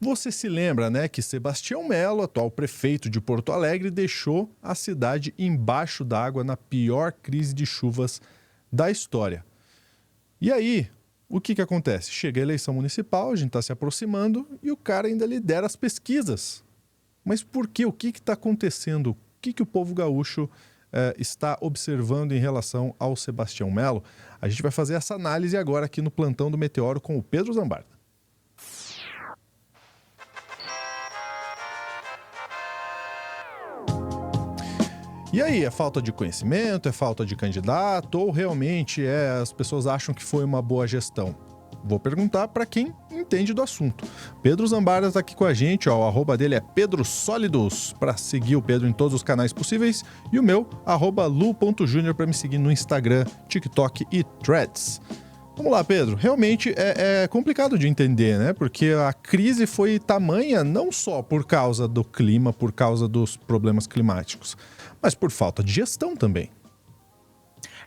Você se lembra, né, que Sebastião Melo, atual prefeito de Porto Alegre, deixou a cidade embaixo d'água na pior crise de chuvas da história. E aí, o que acontece? Chega a eleição municipal, a gente está se aproximando e o cara ainda lidera as pesquisas. Mas por quê? O que está acontecendo? O que o povo gaúcho está observando em relação ao Sebastião Melo? A gente vai fazer essa análise agora aqui no Plantão do Meteoro com o Pedro Zambarda. E aí, é falta de conhecimento, é falta de candidato ou realmente as pessoas acham que foi uma boa gestão? Vou perguntar para quem entende do assunto. Pedro Zambarda está aqui com a gente, ó, o arroba dele é PedroSólidos, para seguir o Pedro em todos os canais possíveis, e o meu, @lu.junior, para me seguir no Instagram, TikTok e Threads. Vamos lá, Pedro. Realmente é complicado de entender, né? Porque a crise foi tamanha não só por causa do clima, por causa dos problemas climáticos, mas por falta de gestão também.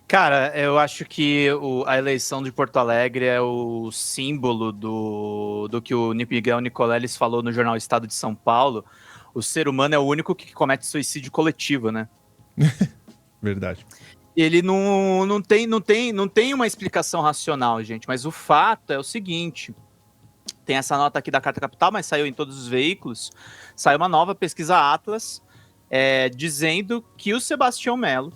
Cara, eu acho que a eleição de Porto Alegre é o símbolo do que o Miguel Nicoleles falou no jornal Estado de São Paulo. O ser humano é o único que comete suicídio coletivo, né? Verdade. Ele não tem uma explicação racional, gente. Mas o fato é o seguinte: tem essa nota aqui da Carta Capital, mas saiu em todos os veículos. Saiu uma nova pesquisa Atlas dizendo que o Sebastião Melo,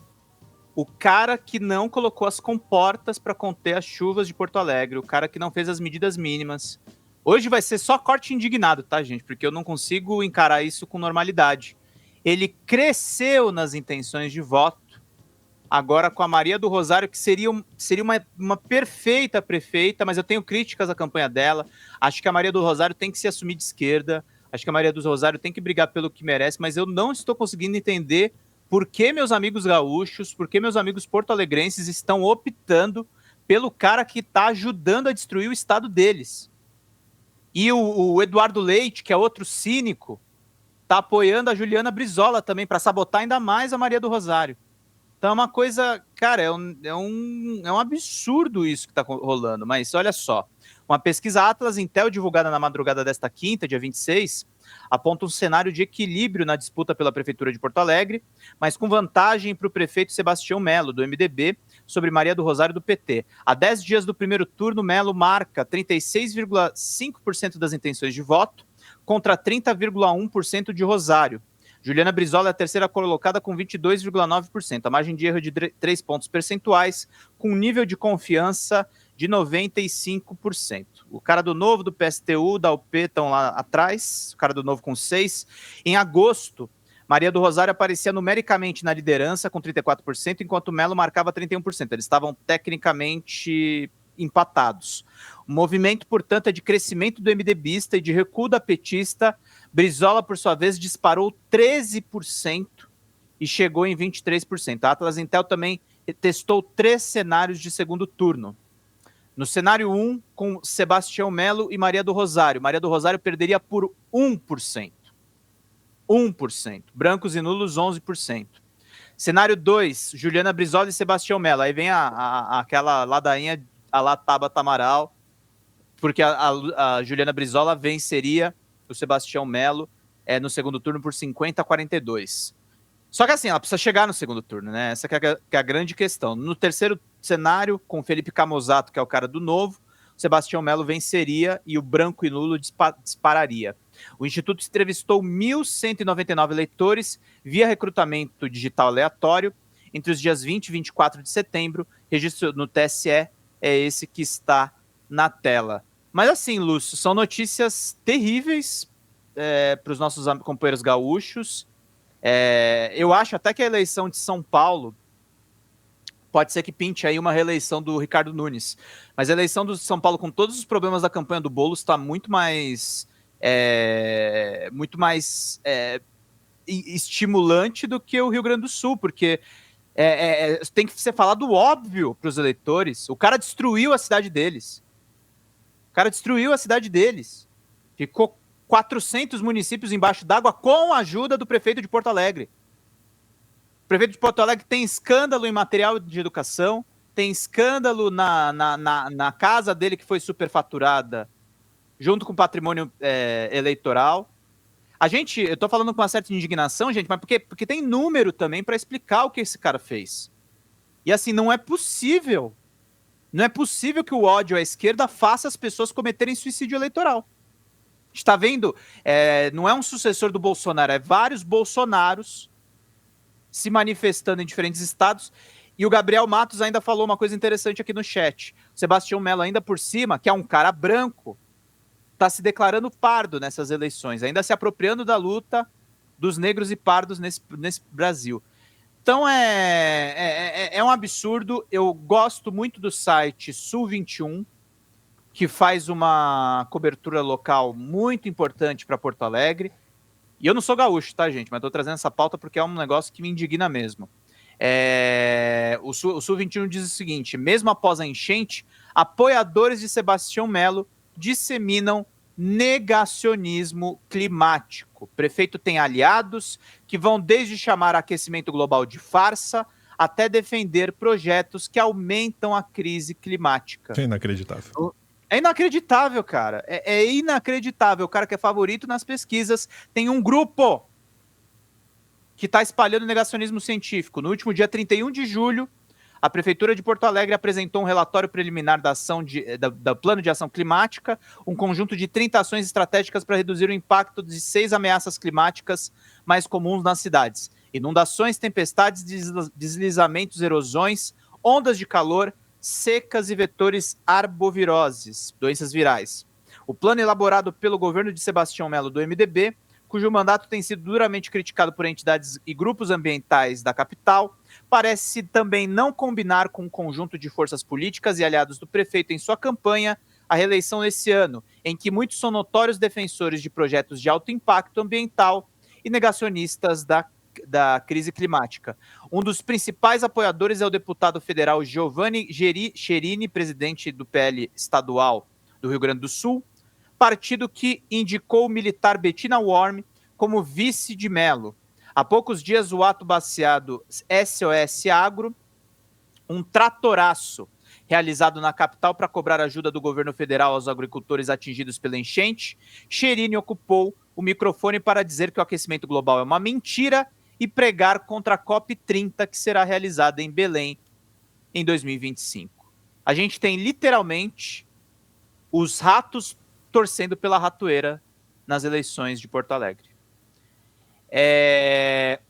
o cara que não colocou as comportas para conter as chuvas de Porto Alegre, o cara que não fez as medidas mínimas. Hoje vai ser só corte indignado, tá, gente? Porque eu não consigo encarar isso com normalidade. Ele cresceu nas intenções de voto, agora com a Maria do Rosário, que seria uma perfeita prefeita, mas eu tenho críticas à campanha dela. Acho que a Maria do Rosário tem que se assumir de esquerda, acho que a Maria do Rosário tem que brigar pelo que merece, mas eu não estou conseguindo entender por que meus amigos gaúchos, por que meus amigos porto-alegrenses estão optando pelo cara que está ajudando a destruir o estado deles. E o Eduardo Leite, que é outro cínico, está apoiando a Juliana Brizola também para sabotar ainda mais a Maria do Rosário. Então é uma coisa, cara, é um absurdo isso que está rolando, mas olha só. Uma pesquisa Atlas Intel divulgada na madrugada desta quinta, dia 26, aponta um cenário de equilíbrio na disputa pela Prefeitura de Porto Alegre, mas com vantagem para o prefeito Sebastião Melo, do MDB, sobre Maria do Rosário, do PT. Há 10 dias do primeiro turno, Melo marca 36,5% das intenções de voto contra 30,1% de Rosário. Juliana Brizola é a terceira colocada com 22,9%, a margem de erro de 3 pontos percentuais, com um nível de confiança de 95%. O cara do Novo, do PSTU, da UP estão lá atrás, o cara do Novo com 6%. Em agosto, Maria do Rosário aparecia numericamente na liderança com 34%, enquanto Melo marcava 31%. Eles estavam tecnicamente empatados. O movimento, portanto, é de crescimento do MDBista e de recuo da petista. Brizola, por sua vez, disparou 13% e chegou em 23%. A Atlas Intel também testou 3 cenários de segundo turno. No cenário 1, com Sebastião Melo e Maria do Rosário. Maria do Rosário perderia por 1%. 1%. Brancos e nulos, 11%. Cenário 2, Juliana Brizola e Sebastião Melo. Aí vem aquela ladainha a lá Tabata Amaral, porque a Juliana Brizola venceria o Sebastião Melo no segundo turno por 50-42. Só que assim, ela precisa chegar no segundo turno, né? Essa que é a grande questão. No terceiro cenário, com Felipe Camozato, que é o cara do Novo, o Sebastião Melo venceria e o branco e nulo dispararia. O Instituto entrevistou 1.199 eleitores via recrutamento digital aleatório entre os dias 20 e 24 de setembro. Registro no TSE é esse que está na tela. Mas assim, Lúcio, são notícias terríveis para os nossos companheiros gaúchos. Eu acho até que a eleição de São Paulo pode ser que pinte aí uma reeleição do Ricardo Nunes. Mas a eleição do São Paulo, com todos os problemas da campanha do Boulos, está muito mais estimulante do que o Rio Grande do Sul, porque tem que ser falado óbvio para os eleitores. O cara destruiu a cidade deles. Ficou 400 municípios embaixo d'água com a ajuda do prefeito de Porto Alegre. O prefeito de Porto Alegre tem escândalo em material de educação, tem escândalo na casa dele que foi superfaturada junto com o patrimônio eleitoral. Eu tô falando com uma certa indignação, gente, mas porque tem número também para explicar o que esse cara fez. E assim, não é possível que o ódio à esquerda faça as pessoas cometerem suicídio eleitoral. A gente tá vendo, não é um sucessor do Bolsonaro, é vários Bolsonaros se manifestando em diferentes estados. E o Gabriel Matos ainda falou uma coisa interessante aqui no chat. O Sebastião Mello, ainda por cima, que é um cara branco, está se declarando pardo nessas eleições, ainda se apropriando da luta dos negros e pardos nesse Brasil. Então é um absurdo. Eu gosto muito do site Sul 21, que faz uma cobertura local muito importante para Porto Alegre. E eu não sou gaúcho, tá, gente? Mas estou trazendo essa pauta porque é um negócio que me indigna mesmo. O Sul 21 diz o seguinte: mesmo após a enchente, apoiadores de Sebastião Mello disseminam negacionismo climático. O prefeito tem aliados que vão desde chamar aquecimento global de farsa até defender projetos que aumentam a crise climática. É inacreditável. É inacreditável, cara. É inacreditável. O cara que é favorito nas pesquisas tem um grupo que está espalhando negacionismo científico. No último dia 31 de julho, a Prefeitura de Porto Alegre apresentou um relatório preliminar da Plano de Ação Climática, um conjunto de 30 ações estratégicas para reduzir o impacto de 6 ameaças climáticas mais comuns nas cidades: inundações, tempestades, deslizamentos, erosões, ondas de calor, secas e vetores arboviroses, doenças virais. O plano elaborado pelo governo de Sebastião Mello do MDB, cujo mandato tem sido duramente criticado por entidades e grupos ambientais da capital, parece também não combinar com um conjunto de forças políticas e aliados do prefeito em sua campanha à reeleição esse ano, em que muitos são notórios defensores de projetos de alto impacto ambiental e negacionistas da crise climática. Um dos principais apoiadores é o deputado federal Giovanni Cherini, presidente do PL estadual do Rio Grande do Sul, partido que indicou o militar Bettina Worm como vice de Mello. Há poucos dias, o ato baseado SOS Agro, um tratoraço realizado na capital para cobrar ajuda do governo federal aos agricultores atingidos pela enchente, Cherini ocupou o microfone para dizer que o aquecimento global é uma mentira e pregar contra a COP30, que será realizada em Belém em 2025. A gente tem literalmente os ratos torcendo pela ratoeira nas eleições de Porto Alegre.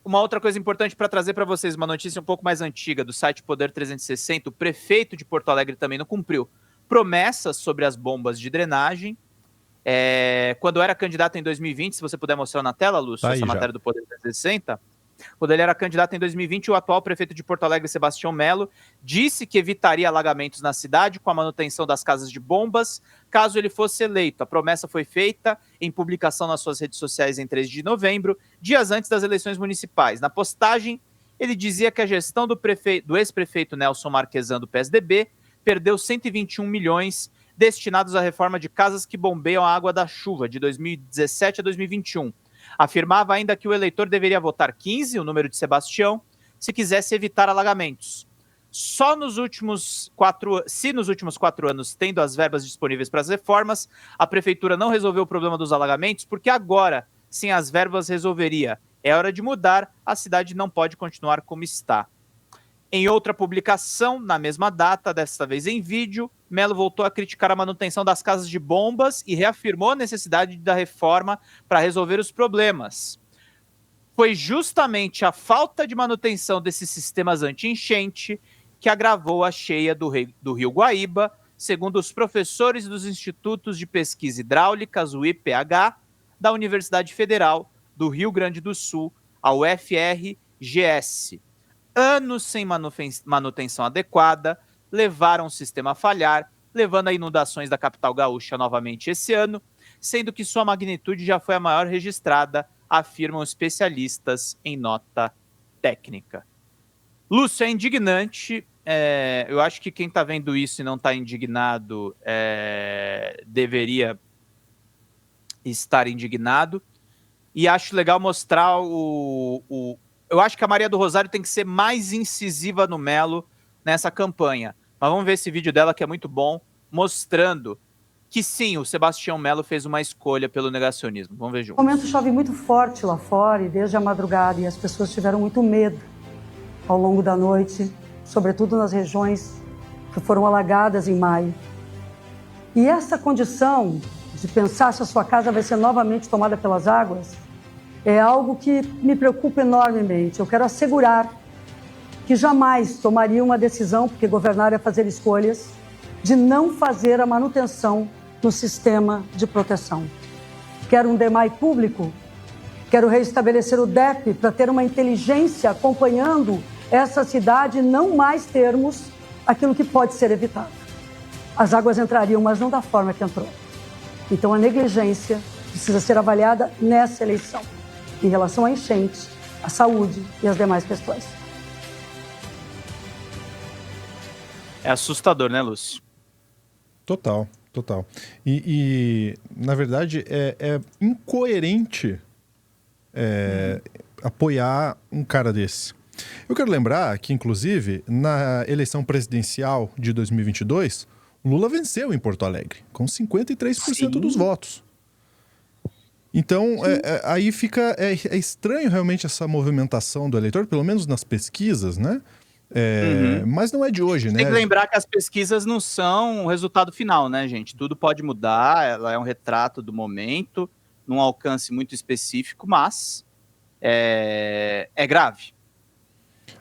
Uma outra coisa importante para trazer para vocês, uma notícia um pouco mais antiga do site Poder 360, o prefeito de Porto Alegre também não cumpriu promessas sobre as bombas de drenagem. Quando era candidato em 2020, se você puder mostrar na tela, Lúcio, essa matéria do Poder 360, quando ele era candidato em 2020, o atual prefeito de Porto Alegre, Sebastião Mello, disse que evitaria alagamentos na cidade com a manutenção das casas de bombas, caso ele fosse eleito. A promessa foi feita em publicação nas suas redes sociais em 3 de novembro, dias antes das eleições municipais. Na postagem, ele dizia que a gestão do ex-prefeito Nelson Marquesan, do PSDB, perdeu 121 milhões destinados à reforma de casas que bombeiam a água da chuva, de 2017 a 2021. Afirmava ainda que o eleitor deveria votar 15, o número de Sebastião, se quisesse evitar alagamentos. Se nos últimos 4 anos, tendo as verbas disponíveis para as reformas, a prefeitura não resolveu o problema dos alagamentos, porque agora, sem as verbas, resolveria. É hora de mudar, a cidade não pode continuar como está. Em outra publicação, na mesma data, desta vez em vídeo, Mello voltou a criticar a manutenção das casas de bombas e reafirmou a necessidade da reforma para resolver os problemas. Foi justamente a falta de manutenção desses sistemas anti-enchente que agravou a cheia do Rio Guaíba, segundo os professores dos Institutos de Pesquisa Hidráulicas, o IPH, da Universidade Federal do Rio Grande do Sul, a UFRGS. Anos sem manutenção adequada levaram o sistema a falhar, levando a inundações da capital gaúcha novamente esse ano, sendo que sua magnitude já foi a maior registrada, afirmam especialistas em nota técnica. Lúcio, é indignante. Eu acho que quem está vendo isso e não está indignado deveria estar indignado. E acho legal mostrar eu acho que a Maria do Rosário tem que ser mais incisiva no Mello nessa campanha. Mas vamos ver esse vídeo dela, que é muito bom, mostrando que sim, o Sebastião Melo fez uma escolha pelo negacionismo. Vamos ver juntos. No momento chove muito forte lá fora e desde a madrugada, e as pessoas tiveram muito medo ao longo da noite, sobretudo nas regiões que foram alagadas em maio. E essa condição de pensar se a sua casa vai ser novamente tomada pelas águas é algo que me preocupa enormemente. Eu quero assegurar que jamais tomaria uma decisão, porque governar é fazer escolhas, de não fazer a manutenção no sistema de proteção. Quero um DEMAI público, quero restabelecer o DEP para ter uma inteligência acompanhando essa cidade e não mais termos aquilo que pode ser evitado. As águas entrariam, mas não da forma que entrou. Então a negligência precisa ser avaliada nessa eleição, em relação à enchente, à saúde e às demais questões. É assustador, né, Lúcio? Total. E na verdade, é incoerente apoiar um cara desse. Eu quero lembrar que, inclusive, na eleição presidencial de 2022, Lula venceu em Porto Alegre, com 53% dos votos. Então, aí fica... É estranho realmente essa movimentação do eleitor, pelo menos nas pesquisas, né? Mas não é de hoje, né? Tem que lembrar que as pesquisas não são o resultado final, né, gente? Tudo pode mudar, ela é um retrato do momento, num alcance muito específico, mas é grave.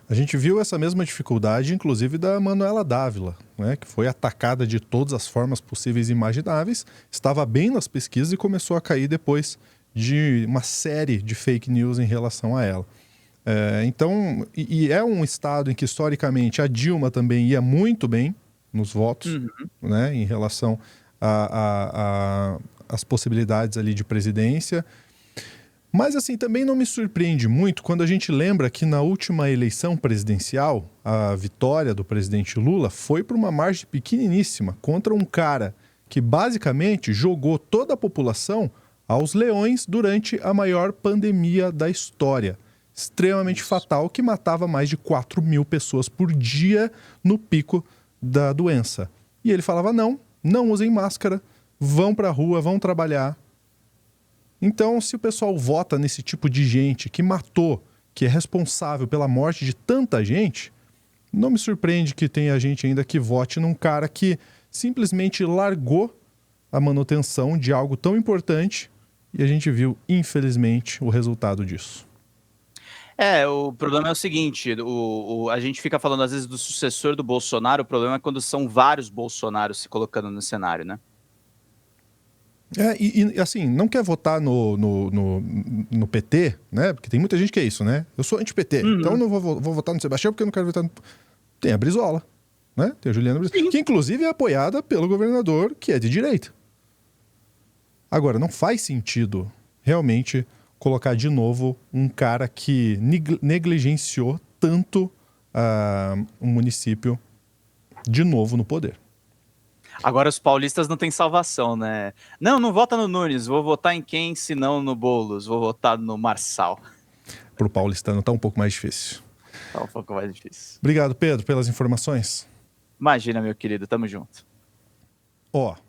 A gente viu essa mesma dificuldade, inclusive, da Manuela Dávila, né, que foi atacada de todas as formas possíveis e imagináveis, estava bem nas pesquisas e começou a cair depois de uma série de fake news em relação a ela. Então, é um estado em que, historicamente, a Dilma também ia muito bem nos votos, né, em relação às possibilidades ali de presidência. Mas, assim, também não me surpreende muito quando a gente lembra que na última eleição presidencial, a vitória do presidente Lula foi por uma margem pequeniníssima contra um cara que, basicamente, jogou toda a população aos leões durante a maior pandemia da história. Extremamente fatal, que matava mais de 4 mil pessoas por dia no pico da doença. E ele falava, não usem máscara, vão pra rua, vão trabalhar. Então, se o pessoal vota nesse tipo de gente que matou, que é responsável pela morte de tanta gente, não me surpreende que tenha gente ainda que vote num cara que simplesmente largou a manutenção de algo tão importante e a gente viu, infelizmente, o resultado disso. O problema é o seguinte, a gente fica falando às vezes do sucessor do Bolsonaro, o problema é quando são vários Bolsonaros se colocando no cenário, né? Assim, não quer votar no PT, né? Porque tem muita gente que é isso, né? Eu sou anti-PT, então não vou votar no Sebastião porque eu não quero votar no... Tem a Brizola, né? Tem a Juliana Brizola, que inclusive é apoiada pelo governador, que é de direita. Agora, não faz sentido realmente colocar de novo um cara que negligenciou tanto o município de novo no poder. Agora os paulistas não têm salvação, né? Não vota no Nunes, vou votar em quem, se não no Boulos, vou votar no Marçal. Pro paulistano tá um pouco mais difícil. Tá um pouco mais difícil. Obrigado, Pedro, pelas informações. Imagina, meu querido, tamo junto.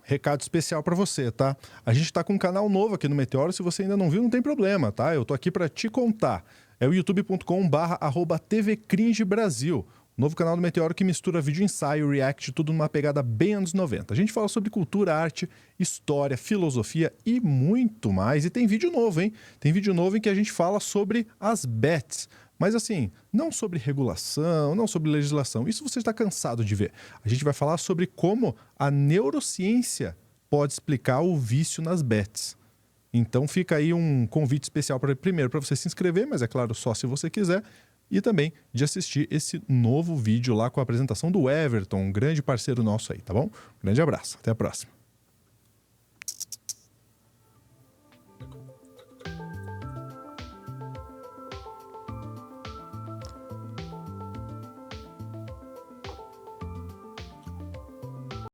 Recado especial pra você, tá? A gente tá com um canal novo aqui no Meteoro, se você ainda não viu, não tem problema, tá? Eu tô aqui pra te contar. É o youtube.com/tvcringebrasil. Novo canal do Meteoro que mistura vídeo ensaio, react, tudo numa pegada bem anos 90. A gente fala sobre cultura, arte, história, filosofia e muito mais. E tem vídeo novo, hein? Tem vídeo novo em que a gente fala sobre as bets. Mas assim, não sobre regulação, não sobre legislação. Isso você está cansado de ver. A gente vai falar sobre como a neurociência pode explicar o vício nas bets. Então fica aí um convite especial primeiro para você se inscrever, mas é claro, só se você quiser. E também de assistir esse novo vídeo lá com a apresentação do Everton, um grande parceiro nosso aí, tá bom? Grande abraço, até a próxima.